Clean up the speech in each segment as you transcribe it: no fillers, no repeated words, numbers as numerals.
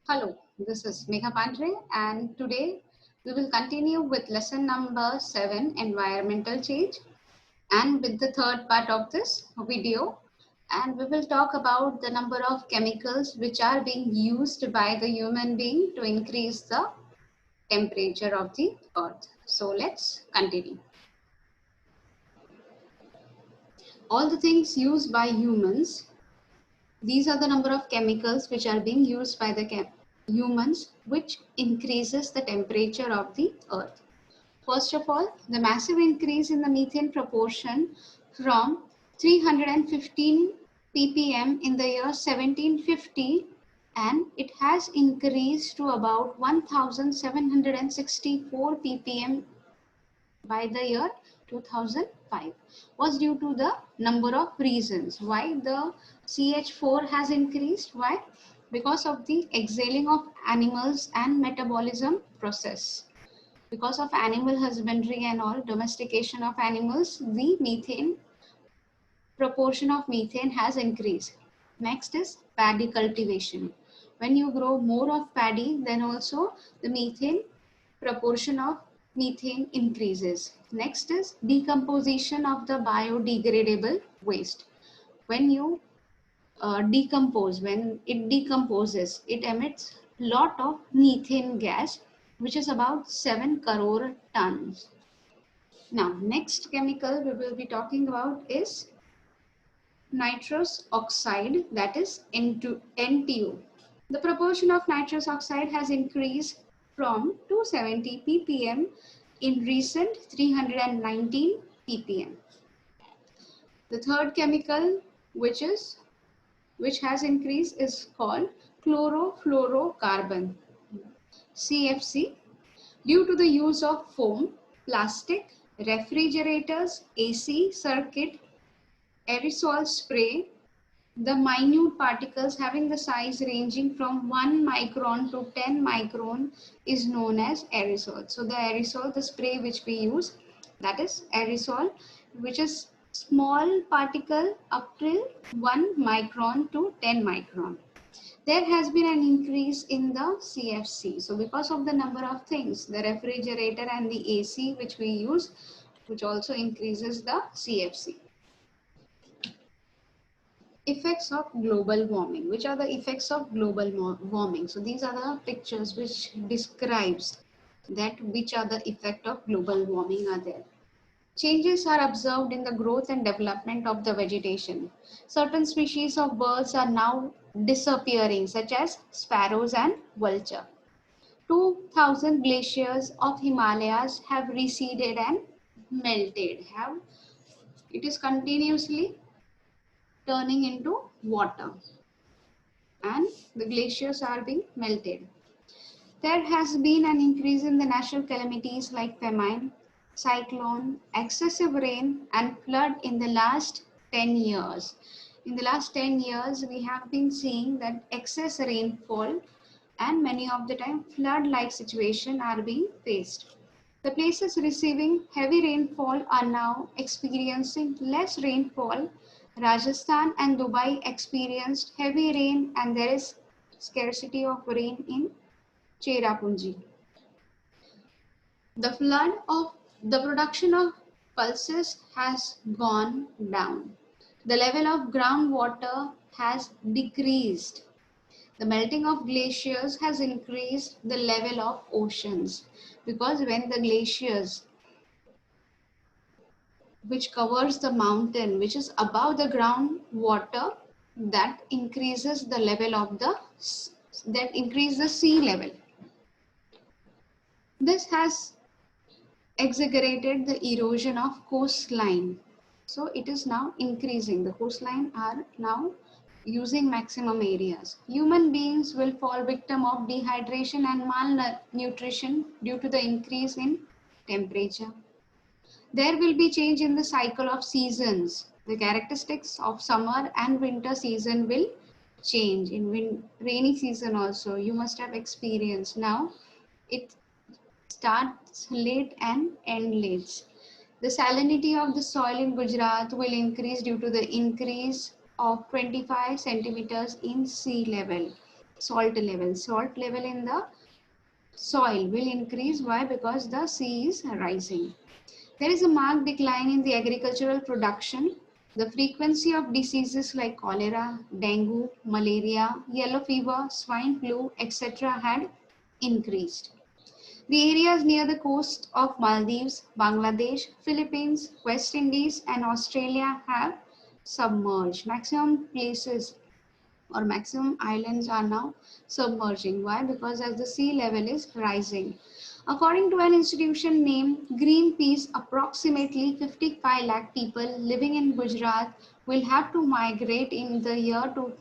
Hello, this is Megha Pandre, and today we will continue with lesson number 7, Environmental Change, and with the third part of this video. And we will talk about the number of chemicals which are being used by the human being to increase the temperature of the earth. So let's continue. All the things used by humans, these are the number of chemicals which are being used by the humans, which increases the temperature of the earth. First of all, the massive increase in the methane proportion from 315 ppm in the year 1750, and it has increased to about 1764 ppm by the year 2005, was due to the number of reasons why the CH4 has increased. Why? Because of the exhaling of animals and metabolism process. Because of animal husbandry and all domestication of animals, the methane proportion of methane has increased. Next is paddy cultivation. When you grow more of paddy, then also the methane proportion of methane increases. Next is decomposition of the biodegradable waste. When you when it decomposes, it emits lot of methane gas, which is about 7 crore tons. Now, next chemical we will be talking about is nitrous oxide, that is NTO. The proportion of nitrous oxide has increased from 270 ppm in recent 319 ppm. The third chemical which has increased is called chlorofluorocarbon, CFC, due to the use of foam, plastic, refrigerators, AC circuit, aerosol spray. The minute particles having the size ranging from 1 micron to 10 micron is known as aerosol. So the aerosol, the spray which we use, that is aerosol, which is small particle up till 1 micron to 10 micron. There has been an increase in the CFC. So because of the number of things, the refrigerator and the AC which we use, which also increases the CFC. Effects of global warming. Which are the effects of global warming? So these are the pictures which describes that which are the effect of global warming are there. Changes are observed in the growth and development of the vegetation. Certain species of birds are now disappearing, such as sparrows and vulture. 2000 glaciers of Himalayas have receded and melted. It is continuously turning into water, and the glaciers are being melted. There has been an increase in the natural calamities like famine, cyclone, excessive rain, and flood in the last 10 years. In the last 10 years, we have been seeing that excess rainfall and many of the time flood-like situation are being faced. The places receiving heavy rainfall are now experiencing less rainfall. Rajasthan and Dubai experienced heavy rain, and there is scarcity of rain in Cherrapunji. The production of pulses has gone down. The level of groundwater has decreased. The melting of glaciers has increased the level of oceans, because when the glaciers which covers the mountain which is above the groundwater, that increases the level of the sea level. This has exaggerated the erosion of coastline. So it is now increasing. The coastline are now using maximum areas. Human beings will fall victim of dehydration and malnutrition due to the increase in temperature. There will be change in the cycle of seasons. The characteristics of summer and winter season will change. In rainy season also, you must have experienced. Now it starts late and end late. The salinity of the soil in Gujarat will increase due to the increase of 25 centimeters in sea level. salt level. Salt level in the soil will increase. Why? Because the sea is rising. There is a marked decline in the agricultural production. The frequency of diseases like cholera, dengue, malaria, yellow fever, swine flu, etc. had increased. The areas near the coast of Maldives, Bangladesh, Philippines, West Indies, and Australia have submerged. Maximum places or maximum islands are now submerging. Why? Because as the sea level is rising. According to an institution named Greenpeace, approximately 55 lakh people living in Gujarat will have to migrate in the year to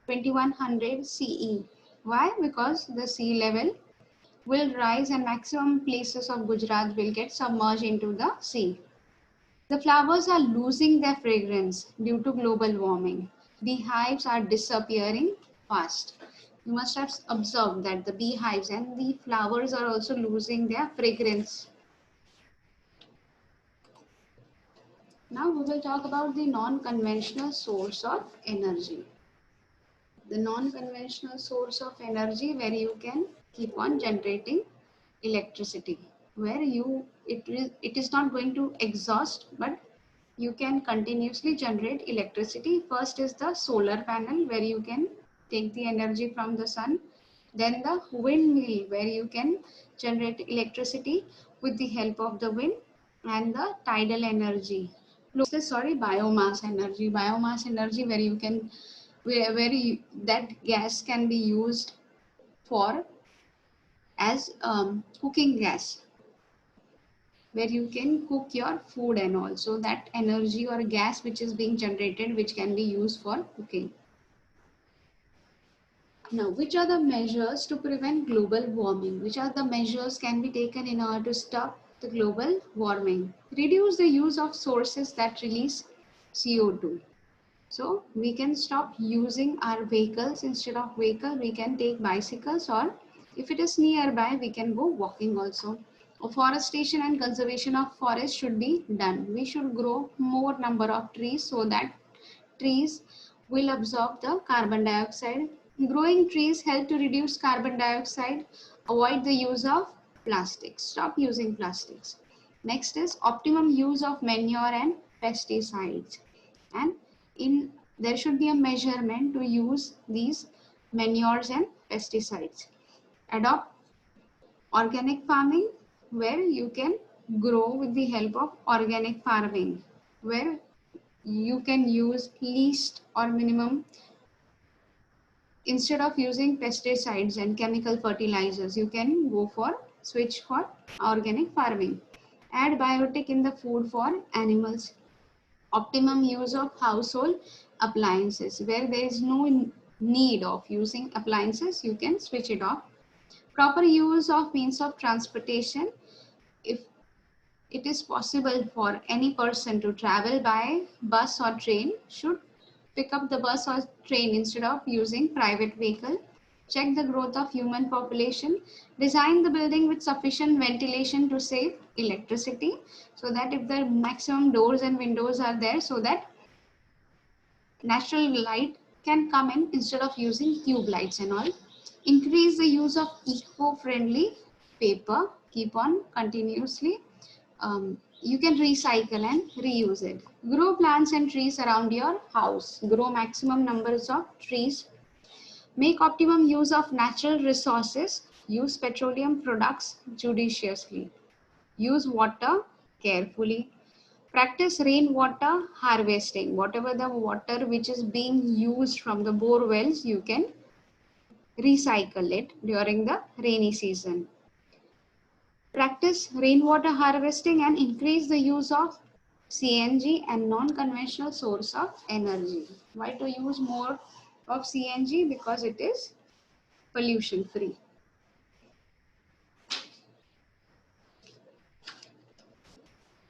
2100 CE. Why? Because the sea level will rise and maximum places of Gujarat will get submerged into the sea. The flowers are losing their fragrance due to global warming. Beehives are disappearing fast. You must have observed that the beehives and the flowers are also losing their fragrance. Now we will talk about the non-conventional source of energy. The non-conventional source of energy where you can keep on generating electricity, where it is not going to exhaust, but you can continuously generate electricity. First is the solar panel, where you can take the energy from the sun. Then the windmill, where you can generate electricity with the help of the wind. And the tidal energy, biomass energy. Biomass energy, where you can that gas can be used for as cooking gas, where you can cook your food, and also that energy or gas which is being generated, which can be used for cooking. Now, which are the measures to prevent global warming? Which are the measures can be taken in order to stop the global warming? Reduce the use of sources that release CO2. So we can stop using our vehicles. Instead of vehicle, we can take bicycles, or if it is nearby, we can go walking also. Afforestation and conservation of forests should be done. We should grow more number of trees so that trees will absorb the carbon dioxide. Growing trees help to reduce carbon dioxide. Avoid the use of plastics. Stop using plastics. Next is optimum use of manure and pesticides. And there should be a measurement to use these manures and pesticides. Adopt organic farming, where you can grow with the help of organic farming, where you can use least or minimum. Instead of using pesticides and chemical fertilizers, you can go for switch for organic farming. Add biotic in the food for animals. Optimum use of household appliances, where there is no need of using appliances, you can switch it off. Proper use of means of transportation. If it is possible for any person to travel by bus or train, should pick up the bus or train instead of using private vehicle. Check the growth of human population. Design the building with sufficient ventilation to save electricity, so that if the maximum doors and windows are there, so that natural light can come in instead of using tube lights and all. Increase the use of eco-friendly paper. Keep on continuously. You can recycle and reuse it. Grow plants and trees around your house. Grow maximum numbers of trees. Make optimum use of natural resources. Use petroleum products judiciously. Use water carefully. Practice rainwater harvesting. Whatever the water which is being used from the bore wells, you can recycle it during the rainy season. Practice rainwater harvesting and increase the use of CNG and non-conventional source of energy. Why to use more of CNG? Because it is pollution free.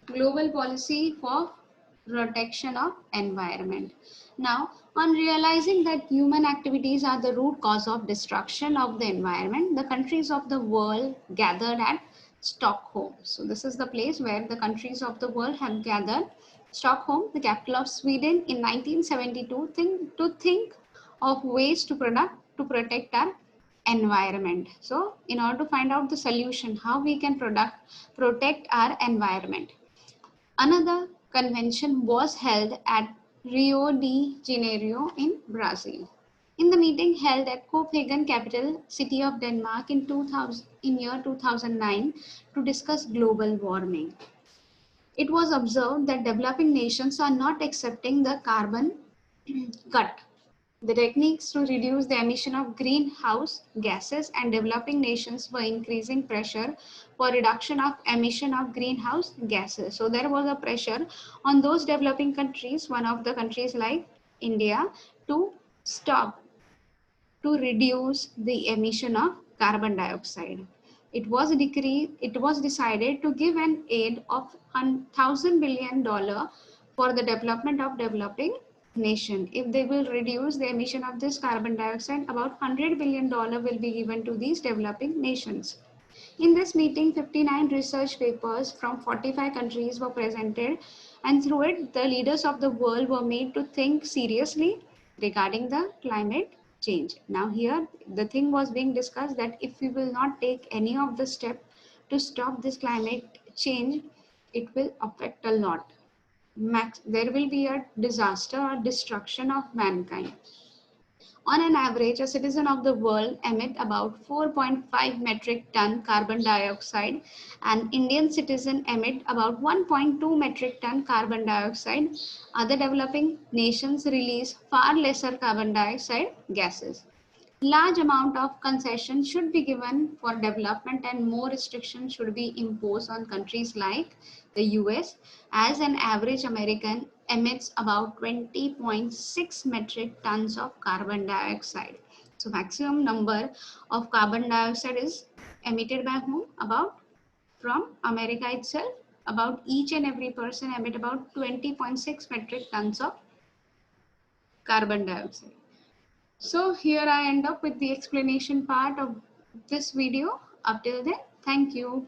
Global policy for protection of environment. Now, on realizing that human activities are the root cause of destruction of the environment, the countries of the world gathered at Stockholm. So this is the place where the countries of the world have gathered. Stockholm, the capital of Sweden, in 1972, to think of ways to to protect our environment. So in order to find out the solution, how we can protect our environment. Another convention was held at Rio de Janeiro in Brazil. In the meeting held at Copenhagen, capital city of Denmark in year 2009 to discuss global warming. It was observed that developing nations are not accepting the carbon cut. The techniques to reduce the emission of greenhouse gases, and developing nations were increasing pressure for reduction of emission of greenhouse gases. So there was a pressure on those developing countries, one of the countries like India, to stop, to reduce the emission of carbon dioxide. It was decided to give an aid of $1,000 billion for the development of developing nation. If they will reduce the emission of this carbon dioxide, about $100 billion will be given to these developing nations. In this meeting, 59 research papers from 45 countries were presented, and through it, the leaders of the world were made to think seriously regarding the climate change. Now here, the thing was being discussed that if we will not take any of the step to stop this climate change, it will affect a lot. There will be a disaster or destruction of mankind. On an average, a citizen of the world emit about 4.5 metric ton carbon dioxide, and Indian citizen emit about 1.2 metric ton carbon dioxide. Other developing nations release far lesser carbon dioxide gases. Large amount of concession should be given for development, and more restrictions should be imposed on countries like the US, as an average American emits about 20.6 metric tons of carbon dioxide. So maximum number of carbon dioxide is emitted by whom? About from America itself. About each and every person emit about 20.6 metric tons of carbon dioxide. So here I end up with the explanation part of this video. Up till then, thank you.